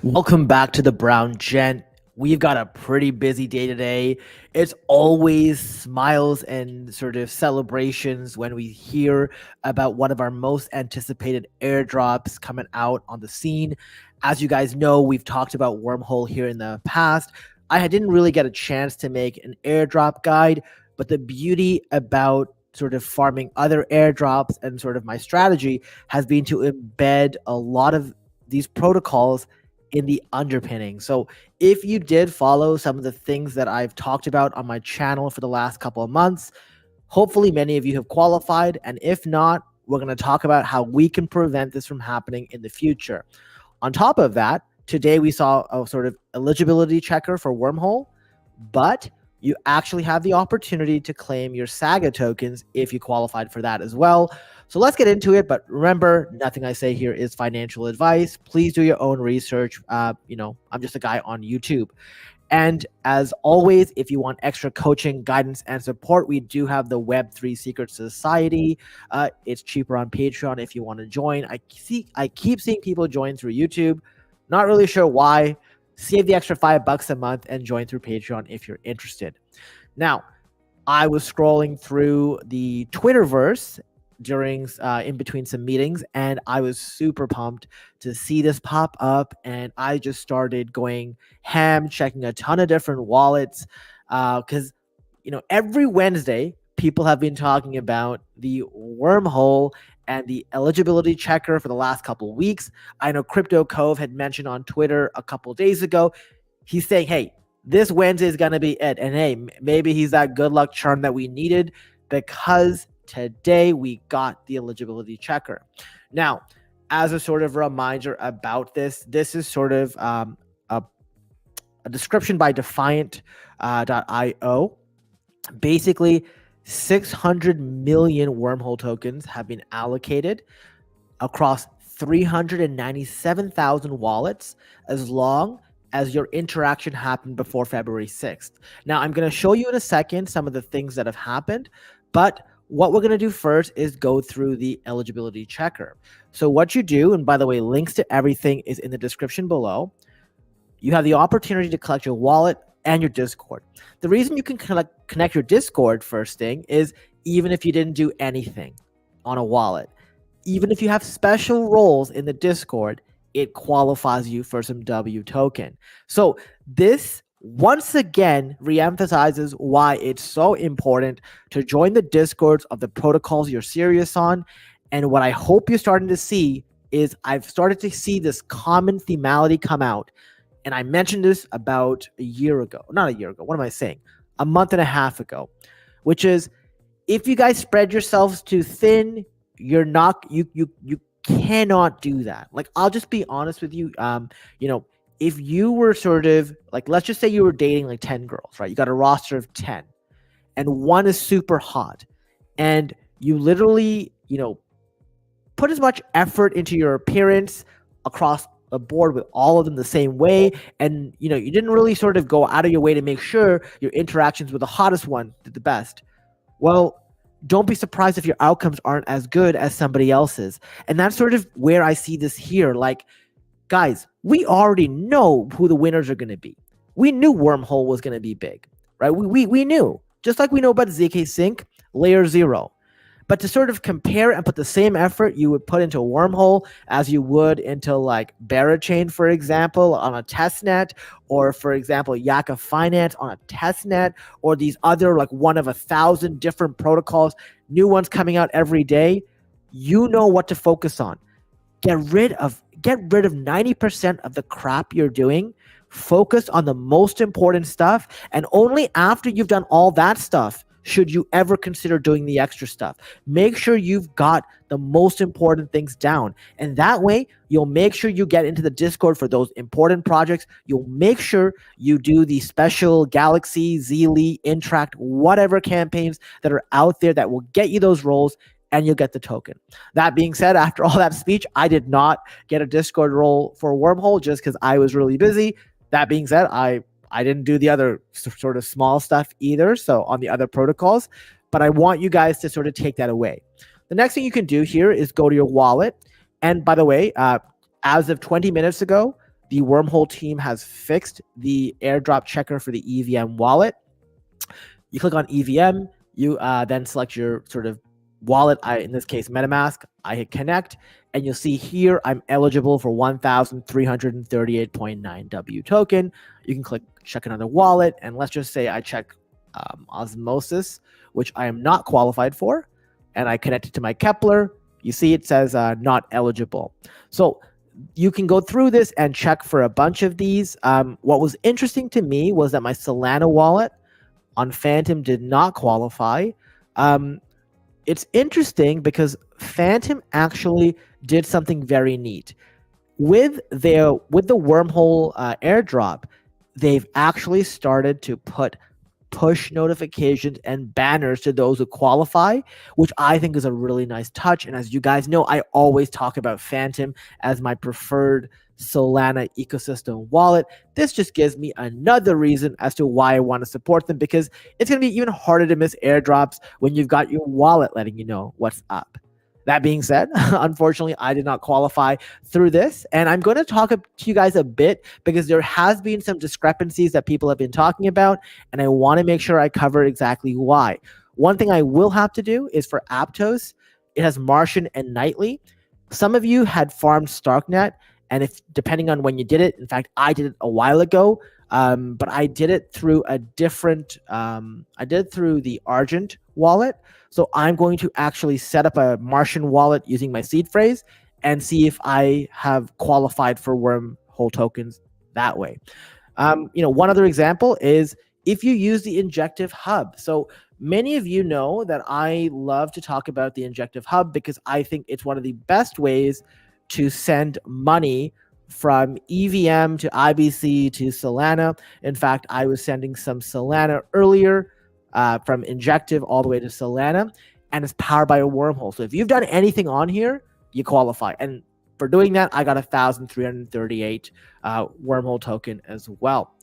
Welcome back to the Brown Gent. We've got a pretty busy day today. It's always smiles and sort of celebrations when we hear about one of our most anticipated airdrops coming out on the scene. As you guys know, we've talked about Wormhole here in the past. I didn't really get a chance to make an airdrop guide, but the beauty about sort of farming other airdrops and sort of my strategy has been to embed a lot of these protocols in the underpinning. So if you did follow some of the things that I've talked about on my channel for the last couple of months, hopefully many of you have qualified. And if not, we're going to talk about how we can prevent this from happening in the future. On top of that, today we saw a sort of eligibility checker for Wormhole, but you actually have the opportunity to claim your Saga tokens if you qualified for that as well. So let's get into it. But remember, nothing I say here is financial advice. Please do your own research. I'm just a guy on YouTube. And as always, if you want extra coaching, guidance, and support, we do have the Web3 Secret Society. It's cheaper on Patreon if you want to join. I keep seeing people join through YouTube. Not really sure why. Save the extra $5 a month and join through Patreon if you're interested. Now, I was scrolling through the Twitterverse during in between some meetings, and I was super pumped to see this pop up, and I just started going ham, checking a ton of different wallets, because every Wednesday people have been talking about the Wormhole and the eligibility checker for the last couple of weeks. I know Crypto Cove had mentioned on Twitter a couple of days ago. He's saying, hey, this Wednesday is going to be it. And hey, maybe he's that good luck charm that we needed, because today we got the eligibility checker. Now, as a sort of reminder about this is sort of a description by Defiant.io. Basically, 600 million Wormhole tokens have been allocated across 397,000 wallets as long as your interaction happened before February 6th. Now, I'm going to show you in a second some of the things that have happened, but what we're going to do first is go through the eligibility checker. So what you do, and by the way, links to everything is in the description below. You have the opportunity to collect your wallet and your Discord. The reason you can connect your Discord first thing is even if you didn't do anything on a wallet, even if you have special roles in the Discord, it qualifies you for some W token. So this once again reemphasizes why it's so important to join the Discords of the protocols you're serious on. And what I hope you're starting to see is I've started to see this common themality come out. And I mentioned this about a year ago. Not a year ago. What am I saying? A month and a half ago, which is if you guys spread yourselves too thin, you're not, you cannot do that. Like, I'll just be honest with you. If you were sort of like, let's just say you were dating like 10 girls, right? You got a roster of 10 and one is super hot and you literally, put as much effort into your appearance across a board with all of them the same way, and you didn't really sort of go out of your way to make sure your interactions with the hottest one did the best. Well, don't be surprised if your outcomes aren't as good as somebody else's. And that's sort of where I see this here. Like, guys, we already know who the winners are going to be. We knew Wormhole was going to be big, right? We knew, just like we know about ZK Sync, layer 0. But to sort of compare and put the same effort you would put into a Wormhole as you would into like Barachain, for example, on a testnet, or for example, Yaka Finance on a testnet, or these other like one of 1,000 different protocols, new ones coming out every day, you know what to focus on. Get rid of 90% of the crap you're doing. Focus on the most important stuff. And only after you've done all that stuff should you ever consider doing the extra stuff. Make sure you've got the most important things down. And that way, you'll make sure you get into the Discord for those important projects. You'll make sure you do the special Galaxy, Zeely, Interact, whatever campaigns that are out there that will get you those roles, and you'll get the token. That being said, after all that speech, I did not get a Discord role for Wormhole just because I was really busy. That being said, I didn't do the other sort of small stuff either, so on the other protocols, but I want you guys to sort of take that away. The next thing you can do here is go to your wallet. And by the way, as of 20 minutes ago, the Wormhole team has fixed the airdrop checker for the EVM wallet. You click on EVM, you then select your sort of wallet, in this case MetaMask. I hit connect, and you'll see here I'm eligible for 1,338.9 W token. You can click check another wallet, and let's just say I check Osmosis, which I am not qualified for, and I connect it to my Kepler. You see it says not eligible. So you can go through this and check for a bunch of these. What was interesting to me was that my Solana wallet on Phantom did not qualify. It's interesting because Phantom actually did something very neat. With the Wormhole airdrop, they've actually started to put push notifications and banners to those who qualify, which I think is a really nice touch. And as you guys know, I always talk about Phantom as my preferred Solana ecosystem wallet. This just gives me another reason as to why I want to support them, because it's going to be even harder to miss airdrops when you've got your wallet letting you know what's up. That being said, unfortunately, I did not qualify through this, and I'm going to talk to you guys a bit because there has been some discrepancies that people have been talking about, and I want to make sure I cover exactly why. One thing I will have to do is for Aptos, it has Martian and Nightly. Some of you had farmed Starknet, and if depending on when you did it, in fact, I did it a while ago, but I did it through a different, I did it through the Argent wallet. So I'm going to actually set up a Martian wallet using my seed phrase and see if I have qualified for Wormhole tokens that way. One other example is if you use the Injective Hub. So many of you know that I love to talk about the Injective Hub because I think it's one of the best ways to send money from EVM to IBC to Solana. In fact, I was sending some Solana earlier from Injective all the way to Solana, and it's powered by a Wormhole. So if you've done anything on here, you qualify. And for doing that, I got 1,338 Wormhole token as well.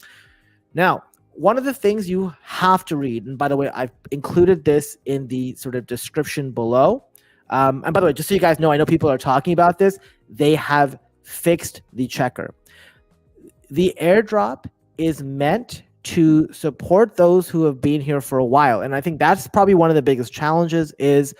Now, one of the things you have to read, and by the way, I've included this in the sort of description below. And by the way, just so you guys know, I know people are talking about this. They have fixed the checker. The airdrop is meant to support those who have been here for a while. And I think that's probably one of the biggest challenges is,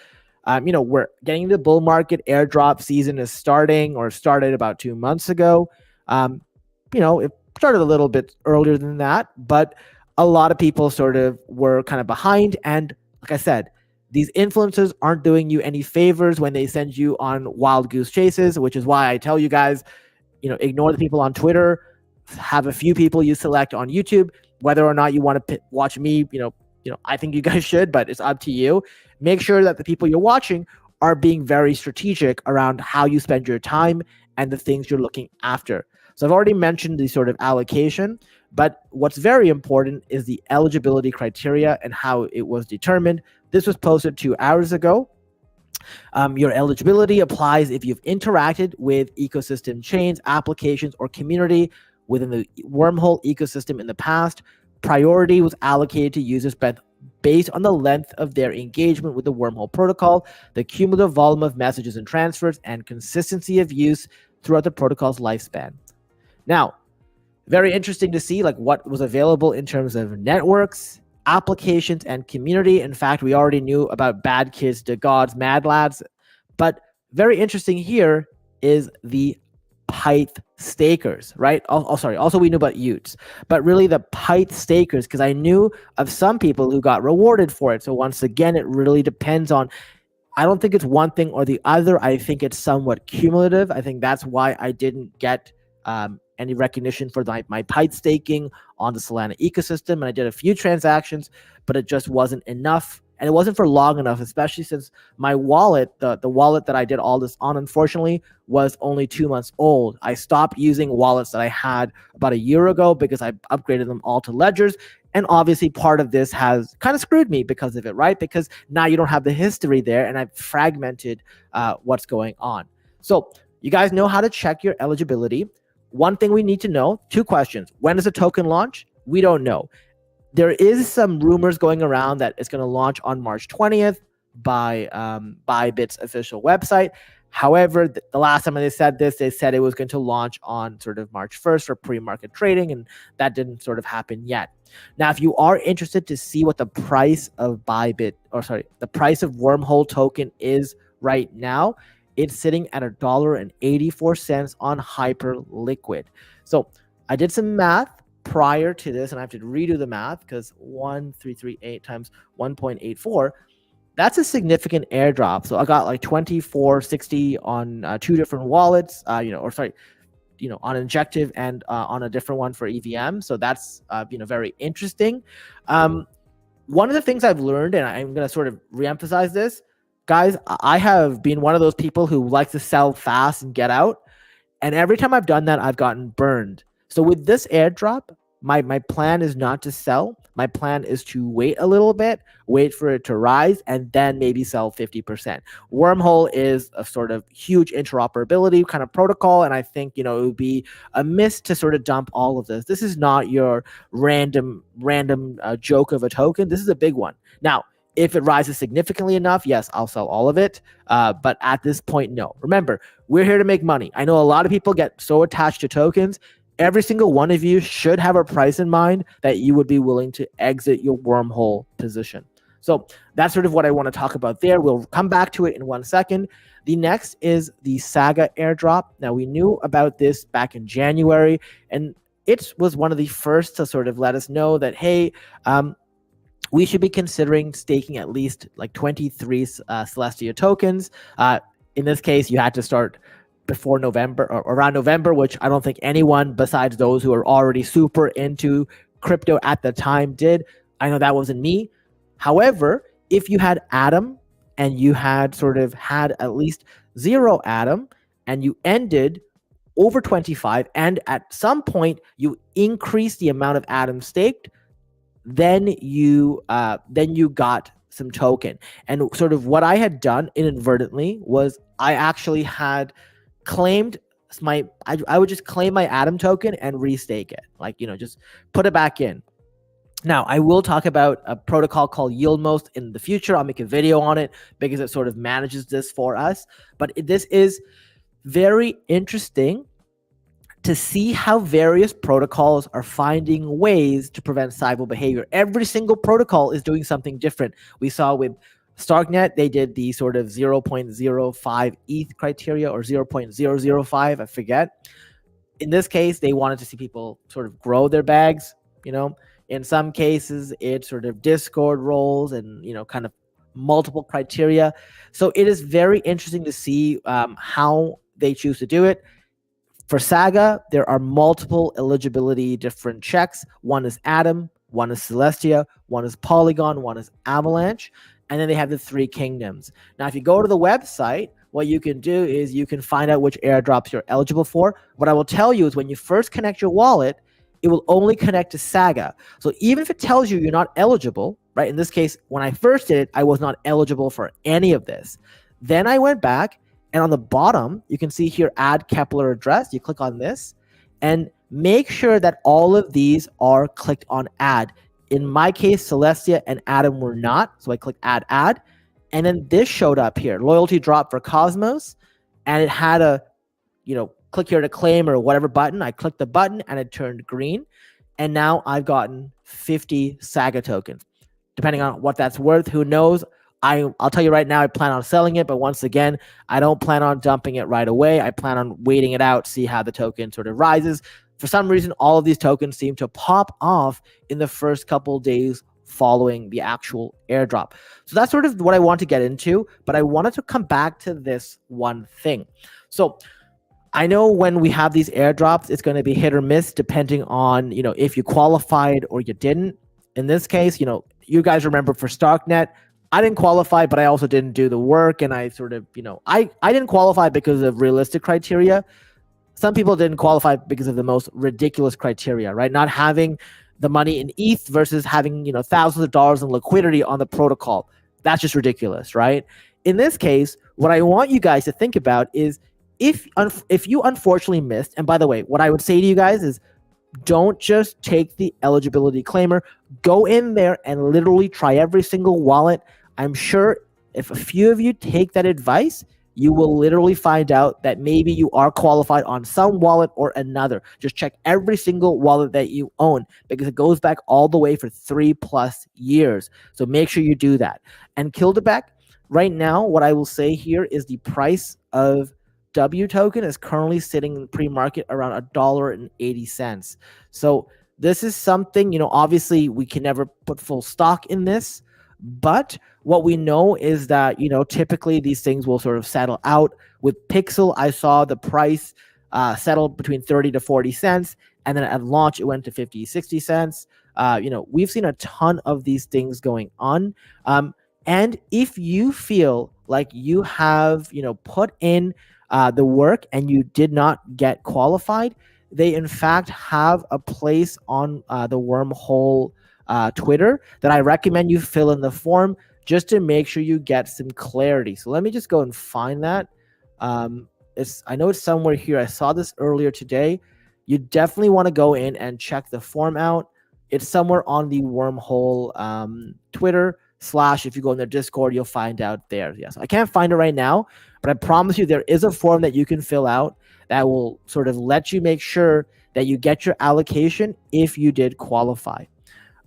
we're getting into the bull market. Airdrop season is starting or started about 2 months ago. It started a little bit earlier than that, but a lot of people sort of were kind of behind. And like I said, these influencers aren't doing you any favors when they send you on wild goose chases, which is why I tell you guys, ignore the people on Twitter, have a few people you select on YouTube. Whether or not you want to watch me, I think you guys should, but it's up to you. Make sure that the people you're watching are being very strategic around how you spend your time and the things you're looking after. So I've already mentioned the sort of allocation, but what's very important is the eligibility criteria and how it was determined. This was posted 2 hours ago. Your eligibility applies if you've interacted with ecosystem chains, applications, or community within the Wormhole ecosystem in the past. Priority was allocated to users based on the length of their engagement with the Wormhole protocol, the cumulative volume of messages and transfers, and consistency of use throughout the protocol's lifespan. Now, very interesting to see what was available in terms of networks, applications, and community. In fact, we already knew about Bad Kids to Gods, Mad Lads, but very interesting here is the Pyth stakers, right? Also we knew about Utes, but really the Pyth stakers, because I knew of some people who got rewarded for it. So once again, it really depends on, I don't think it's one thing or the other. I think it's somewhat cumulative. I think that's why I didn't get any recognition for my Pyth staking on the Solana ecosystem. And I did a few transactions, but it just wasn't enough. And it wasn't for long enough, especially since my wallet, the wallet that I did all this on, unfortunately, was only 2 months old. I stopped using wallets that I had about a year ago because I upgraded them all to ledgers. And obviously part of this has kind of screwed me because of it, right? Because now you don't have the history there, and I've fragmented what's going on. So you guys know how to check your eligibility. One thing we need to know, 2 questions. When does a token launch? We don't know. There is some rumors going around that it's going to launch on March 20th by Bybit's official website. However, the last time they said this, they said it was going to launch on sort of March 1st for pre-market trading, and that didn't sort of happen yet. Now, if you are interested to see what the price of the price of Wormhole token is right now, it's sitting at $1.84 on Hyperliquid. So I did some math prior to this, and I have to redo the math because 1338 times 1.84, that's a significant airdrop. So I got like 2460 on two different wallets, on Injective and on a different one for EVM. So that's very interesting. One of the things I've learned, and I'm going to sort of reemphasize this, guys, I have been one of those people who likes to sell fast and get out. And every time I've done that, I've gotten burned. So with this airdrop, my plan is not to sell. My plan is to wait a little bit, wait for it to rise, and then maybe sell 50%. Wormhole is a sort of huge interoperability kind of protocol, and I think it would be a miss to sort of dump all of this. This is not your random joke of a token. This is a big one. Now, if it rises significantly enough, yes, I'll sell all of it. But at this point, no. Remember, we're here to make money. I know a lot of people get so attached to tokens. Every single one of you should have a price in mind that you would be willing to exit your Wormhole position. So that's sort of what I want to talk about there. We'll come back to it in 1 second. The next is the Saga airdrop. Now, we knew about this back in January, and it was one of the first to sort of let us know that, hey, we should be considering staking at least like 23 Celestia tokens. In this case, you had to start before November or around November, which I don't think anyone besides those who are already super into crypto at the time did. I know that wasn't me. However, if you had Atom and you had at least 0 Atom and you ended over 25 and at some point you increase the amount of Atom staked, then you got some token. And sort of what I had done inadvertently was I actually had claimed I would just claim my Atom token and restake it, just put it back in. Now, I will talk about a protocol called YieldMost in the future. I'll make a video on it because it sort of manages this for us. But this is very interesting to see how various protocols are finding ways to prevent cyber behavior. Every single protocol is doing something different. We saw with Starknet, they did the sort of 0.05 ETH criteria or 0.005, I forget. In this case, they wanted to see people sort of grow their bags, In some cases, it's sort of Discord roles and, kind of multiple criteria. So it is very interesting to see how they choose to do it. For Saga, there are multiple eligibility different checks. One is Atom, one is Celestia, one is Polygon, one is Avalanche, and then they have the 3 kingdoms. Now, if you go to the website, what you can do is you can find out which airdrops you're eligible for. What I will tell you is when you first connect your wallet, it will only connect to Saga. So even if it tells you you're not eligible, right? In this case, when I first did it, I was not eligible for any of this. Then I went back, and on the bottom, you can see here, add Kepler address. You click on this and make sure that all of these are clicked on add. In my case, Celestia and Atom were not. So I click add. And then this showed up here, loyalty drop for Cosmos. And it had a, click here to claim or whatever button. I clicked the button and it turned green. And now I've gotten 50 Saga tokens. Depending on what that's worth, who knows? I'll tell you right now, I plan on selling it, but once again, I don't plan on dumping it right away. I plan on waiting it out, see how the token sort of rises. For some reason, all of these tokens seem to pop off in the first couple days following the actual airdrop. So that's sort of what I want to get into, but I wanted to come back to this one thing. So I know when we have these airdrops, it's going to be hit or miss depending on, if you qualified or you didn't. In this case, you guys remember for Starknet, I didn't qualify, but I also didn't do the work. And I sort of, I didn't qualify because of realistic criteria. Some people didn't qualify because of the most ridiculous criteria, right? Not having the money in ETH versus having, thousands of dollars in liquidity on the protocol. That's just ridiculous, right? In this case, what I want you guys to think about is if you unfortunately missed, and by the way, what I would say to you guys is don't just take the eligibility claimer. Go in there and literally try every single wallet. I'm sure if a few of you take that advice, you will literally find out that maybe you are qualified on some wallet or another. Just check every single wallet that you own because it goes back all the way for 3+ years. So make sure you do that. And Kildebeck, right now, what I will say here is the price of W token is currently sitting in pre-market around $1.80. So this is something, obviously we can never put full stock in this, but what we know is that, typically these things will sort of settle out. With Pixel, I saw the price settle between 30 to 40 cents. And then at launch, it went to 50, 60 cents. We've seen a ton of these things going on. And if you feel like you have, put in the work and you did not get qualified, they in fact have a place on the Wormhole Twitter that I recommend you fill in the form just to make sure you get some clarity. So let me just go and find that. I know it's somewhere here. I saw this earlier today. You definitely want to go in and check the form out. It's somewhere on the Wormhole Twitter / if you go in their Discord, you'll find out there. Yes, I can't find it right now, but I promise you there is a form that you can fill out that will sort of let you make sure that you get your allocation if you did qualify.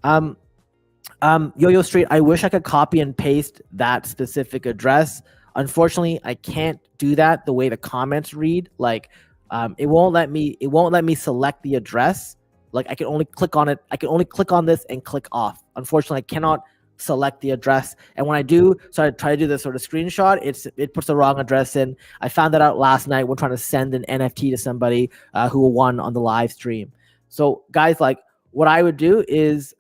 Yo-Yo Street, I wish I could copy and paste that specific address. Unfortunately, I can't do that the way the comments read. Like, it won't let me select the address. Like, I can only click on it. I can only click on this and click off. Unfortunately, I cannot select the address. And when I do, so I try to do this sort of screenshot, it puts the wrong address in. I found that out last night when trying to send an NFT to somebody who won on the live stream. So guys, like, what I would do is,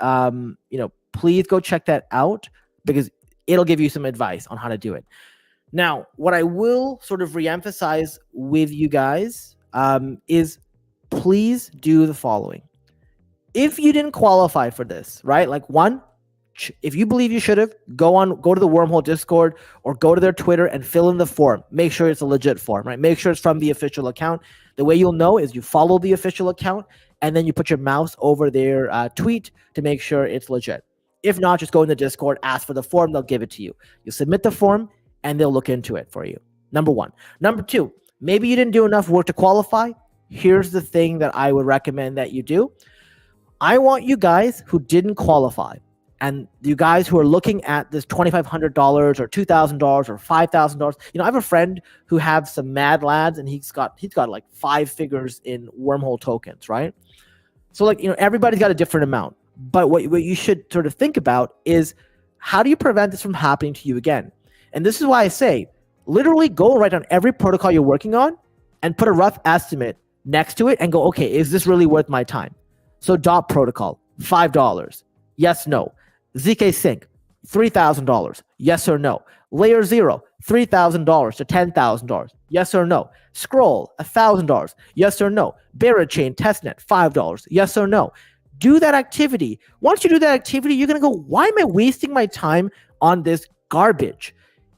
please go check that out because it'll give you some advice on how to do it. Now, what I will sort of reemphasize with you guys is please do the following. If you didn't qualify for this, right? Like, one, if you believe you should have, go to the Wormhole Discord or go to their Twitter and fill in the form. Make sure it's a legit form, right? Make sure it's from the official account. The way you'll know is you follow the official account and then you put your mouse over their tweet to make sure it's legit. If not, just go in the Discord, ask for the form, they'll give it to you. You submit the form and they'll look into it for you. Number one. Number two, maybe you didn't do enough work to qualify. Here's the thing that I would recommend that you do. I want you guys who didn't qualify and you guys who are looking at this $2,500 or $2,000 or $5,000, I have a friend who have some mad lads and he's got like 5 figures in Wormhole tokens, right? So like, everybody's got a different amount, but what you should sort of think about is how do you prevent this from happening to you again? And this is why I say, literally go and write down every protocol you're working on and put a rough estimate next to it and go, okay, is this really worth my time? So dot protocol, $5. Yes, no. ZK Sync, $3,000. Yes or no. Layer 0, $3,000 to $10,000. Yes or no. Scroll, $1,000. Yes or no. Barrachain testnet, $5. Yes or no. Do that activity. Once you do that activity, you're going to go, why am I wasting my time on this garbage?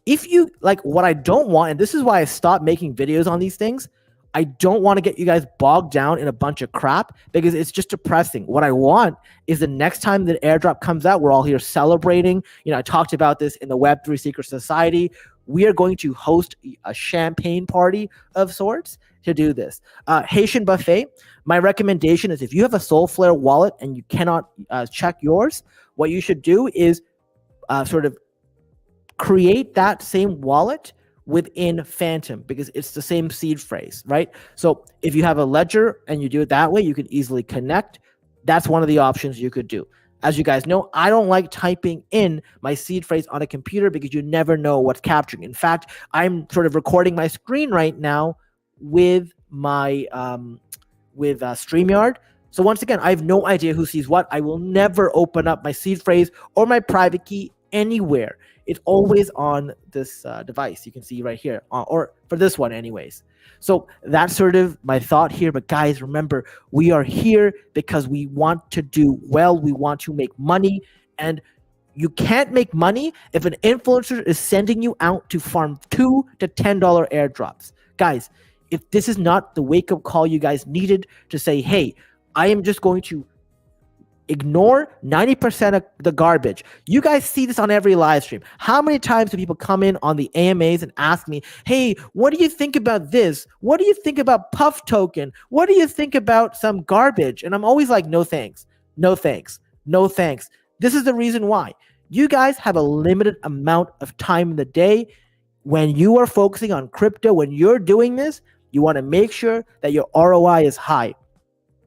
If you like, what I don't want, and this is why I stopped making videos on these things, I don't want to get you guys bogged down in a bunch of crap because it's just depressing. What I want is the next time that airdrop comes out, we're all here celebrating. I talked about this in the Web3 Secret Society. We are going to host a champagne party of sorts to do this. Haitian Buffet, my recommendation is if you have a Soulflare wallet and you cannot check yours, what you should do is sort of create that same wallet within Phantom because it's the same seed phrase, right? So if you have a ledger and you do it that way, you can easily connect. That's one of the options you could do. As you guys know, I don't like typing in my seed phrase on a computer because you never know what's capturing. In fact, I'm sort of recording my screen right now with my StreamYard. So once again, I have no idea who sees what. I will never open up my seed phrase or my private key anywhere. It's always on this device. You can see right here, or for this one anyways. So that's sort of my thought here. But guys, remember, we are here because we want to do well. We want to make money. And you can't make money if an influencer is sending you out to farm $2 to $10 airdrops. Guys, if this is not the wake-up call you guys needed to say, hey, I am just going to Ignore 90% of the garbage. You guys see this on every live stream. How many times do people come in on the AMAs and ask me, hey, what do you think about this? What do you think about Puff Token? What do you think about some garbage? And I'm always like, no thanks, no thanks, no thanks. This is the reason why. You guys have a limited amount of time in the day. When you are focusing on crypto, when you're doing this, you want to make sure that your ROI is high.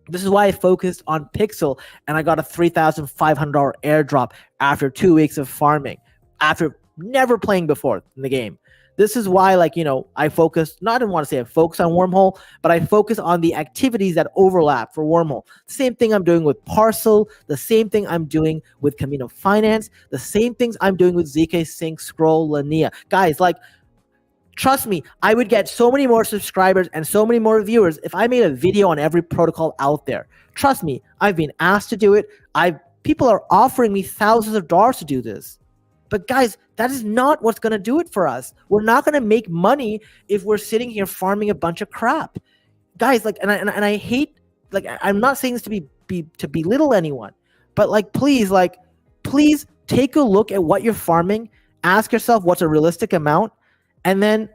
This is why I focused on Pixel and I got a $3,500 airdrop after 2 weeks of farming, after never playing before in the game. This is why, like, you know, I focused, not I didn't want to say I focus on Wormhole, but I focus on the activities that overlap for Wormhole. The same thing I'm doing with Parcel, the same thing I'm doing with Camino Finance, the same things I'm doing with ZK Sync, Scroll, Linea. Guys, like, trust me, I would get so many more subscribers and so many more viewers if I made a video on every protocol out there. Trust me, I've been asked to do it. People are offering me thousands of dollars to do this. But guys, that is not what's going to do it for us. We're not going to make money if we're sitting here farming a bunch of crap. Guys, like, and I hate, like, I'm not saying this to belittle anyone, but like, please take a look at what you're farming. Ask yourself what's a realistic amount, and then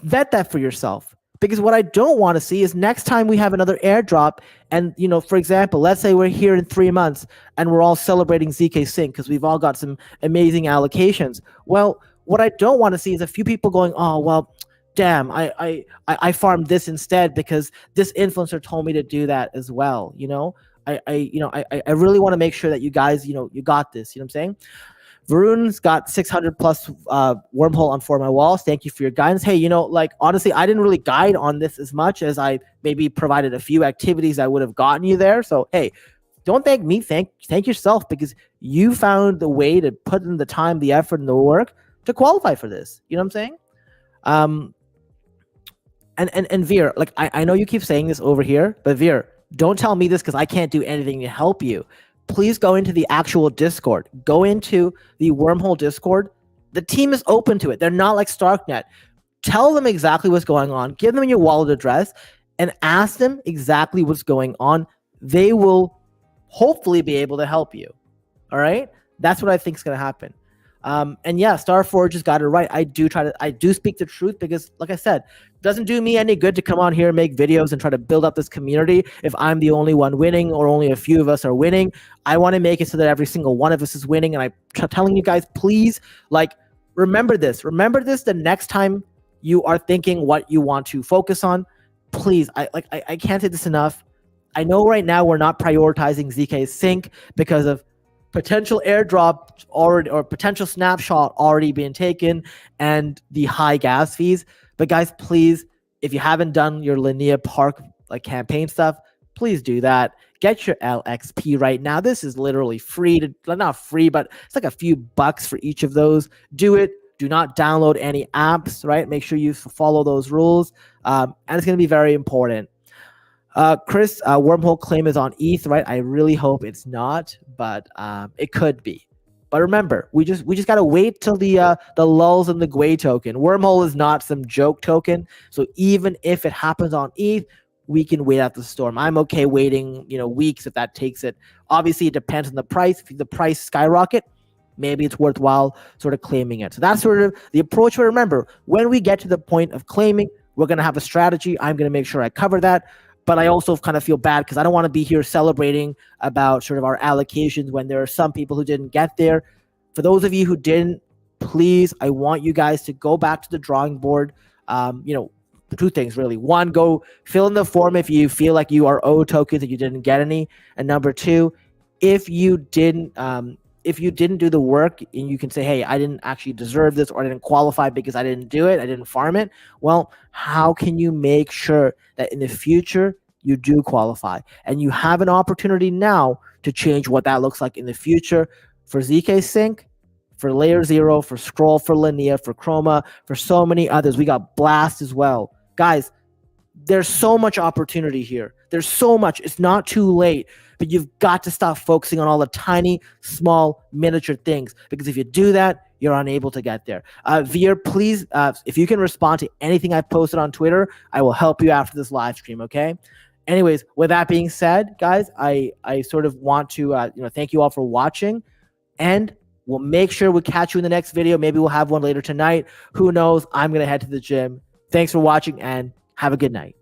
vet that for yourself. Because what I don't want to see is next time we have another airdrop and, you know, for example, let's say we're here in 3 months and we're all celebrating ZK Sync because we've all got some amazing allocations. Well, what I don't want to see is a few people going, oh, well, damn, I farmed this instead because this influencer told me to do that as well. You know, I really want to make sure that you guys, you know, you got this, you know what I'm saying? Varun's got 600 plus Wormhole on For My Walls. Thank you for your guidance. Hey, you know, like, honestly, I didn't really guide on this as much as I maybe provided a few activities that would have gotten you there. So, hey, don't thank me. Thank yourself, because you found the way to put in the time, the effort, and the work to qualify for this. You know what I'm saying? And Veer, like, I know you keep saying this over here, but Veer, don't tell me this because I can't do anything to help you. Please go into the actual Discord. Go into the Wormhole Discord. The team is open to it. They're not like Starknet. Tell them exactly what's going on. Give them your wallet address and ask them exactly what's going on. They will hopefully be able to help you. All right? That's what I think is going to happen. And yeah, Starforge has got it right. I do speak the truth because, like I said, it doesn't do me any good to come on here and make videos and try to build up this community if I'm the only one winning or only a few of us are winning. I want to make it so that every single one of us is winning. And I'm telling you guys, please, like, remember this. Remember this the next time you are thinking what you want to focus on. Please, I can't say this enough. I know right now we're not prioritizing ZK Sync because of potential airdrop already or potential snapshot already being taken and the high gas fees. But guys, please, if you haven't done your Linea Park like campaign stuff, please do that. Get your LXP right now. This is literally free to, not free, but it's like a few bucks for each of those. Do it. Do not download any apps, right? Make sure you follow those rules. And it's going to be very important. Chris, Wormhole claim is on ETH, right? I really hope it's not, but it could be. But remember, we just gotta wait till the lulls in the Gwei token. Wormhole is not some joke token, so even if it happens on ETH, we can wait out the storm. I'm okay waiting, weeks if that takes it. Obviously, it depends on the price. If the price skyrocket, maybe it's worthwhile sort of claiming it. So that's sort of the approach. But remember, when we get to the point of claiming, we're gonna have a strategy. I'm gonna make sure I cover that. But I also kind of feel bad because I don't want to be here celebrating about sort of our allocations when there are some people who didn't get there. For those of you who didn't, please, I want you guys to go back to the drawing board. Two things really. One, go fill in the form if you feel like you are owed tokens and you didn't get any. And number two, if you didn't do the work and you can say, hey, I didn't actually deserve this or I didn't qualify because I didn't do it, I didn't farm it. Well, how can you make sure that in the future you do qualify? And you have an opportunity now to change what that looks like in the future for ZK Sync, for Layer 0, for Scroll, for Linea, for Chroma, for so many others. We got Blast as well. Guys, there's so much opportunity here. There's so much. It's not too late. But you've got to stop focusing on all the tiny, small, miniature things. Because if you do that, you're unable to get there. Veer, please, if you can respond to anything I've posted on Twitter, I will help you after this live stream, okay? Anyways, with that being said, guys, I sort of want to thank you all for watching, and we'll make sure we catch you in the next video. Maybe we'll have one later tonight. Who knows? I'm gonna head to the gym. Thanks for watching, and have a good night.